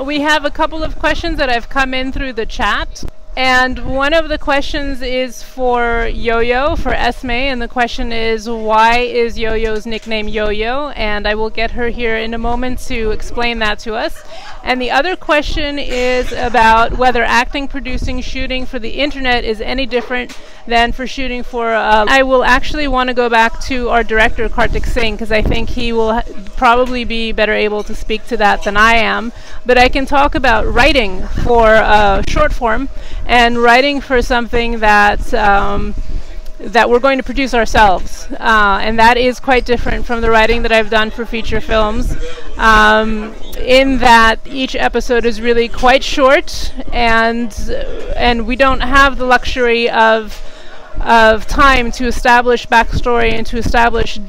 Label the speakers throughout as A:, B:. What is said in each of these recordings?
A: We have a couple of questions that have come in through the chat. And one of the questions is for Yo-Yo, for Esme, and the question is, why is Yo-Yo's nickname Yo-Yo? And I will get her here in a moment to explain that to us. And the other question is about whether acting, producing, shooting for the internet is any different than for shooting for... I will actually want to go back to our director, Kartik Singh, because I think he will probably be better able to speak to that than I am. But I can talk about writing for short form, and writing for something that that we're going to produce ourselves, and that is quite different from the writing that I've done for feature films, in that each episode is really quite short, and we don't have the luxury of time to establish backstory and to establish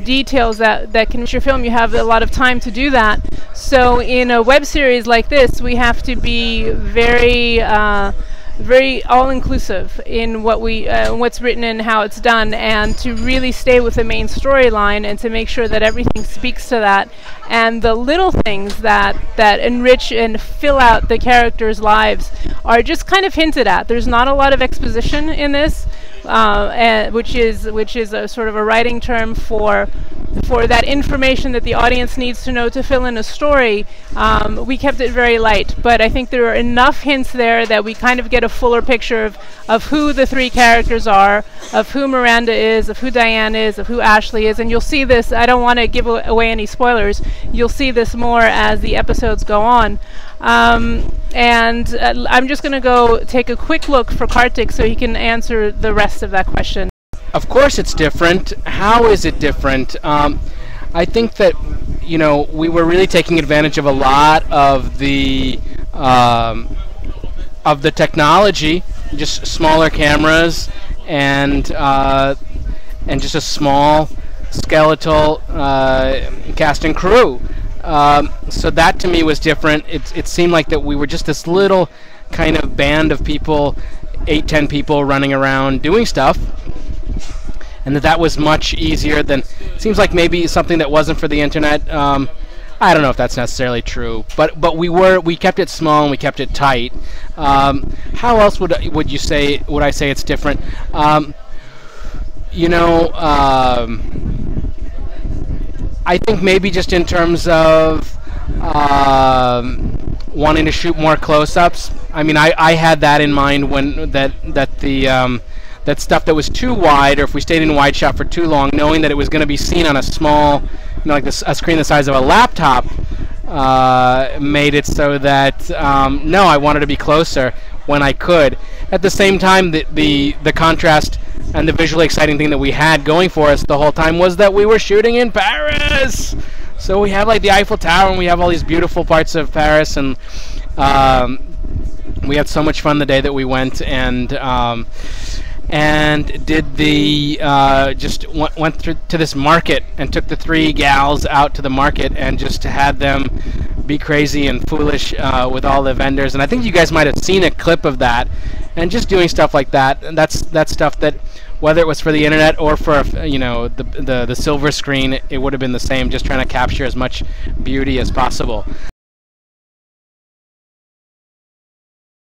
A: details that can feature film. You have a lot of time to do that. So in a web series like this, we have to be very very all-inclusive in what what's written and how it's done, and to really stay with the main storyline and to make sure that everything speaks to that, and the little things that enrich and fill out the characters' lives are just kind of hinted at. There's not a lot of exposition in this, which is a sort of a writing term for that information that the audience needs to know to fill in a story. We kept it very light, but I think there are enough hints there that we kind of get a fuller picture of who the three characters are, of who Miranda is, of who Diane is, of who Ashley is, and you'll see this. I don't want to give away any spoilers. You'll see this more as the episodes go on. And I'm just going to go take a quick look for Kartik so he can answer the rest of that question.
B: Of course it's different. How is it different? I think that, we were really taking advantage of a lot of the technology, just smaller cameras and just a small skeletal cast and crew. So that to me was different. It seemed like that we were just this little kind of band of people, 8-10 people running around doing stuff, and that was much easier than, seems like maybe something that wasn't for the internet. I don't know if that's necessarily true, but we kept it small and we kept it tight. How else would I say it's different? I think maybe just in terms of wanting to shoot more close-ups. I mean, I had that in mind when that stuff that was too wide, or if we stayed in wide shot for too long, knowing that it was going to be seen on a small, like a screen the size of a laptop, made it so that no, I wanted to be closer when I could. At the same time, the contrast and the visually exciting thing that we had going for us the whole time was that we were shooting in Paris. So we have like the Eiffel Tower, and we have all these beautiful parts of Paris, and we had so much fun the day that we went, and did the went through to this market and took the 3 gals out to the market and just had them be crazy and foolish with all the vendors. And I think you guys might have seen a clip of that, and just doing stuff like that. And that's stuff that, whether it was for the internet or for the silver screen, it would have been the same, just trying to capture as much beauty as possible.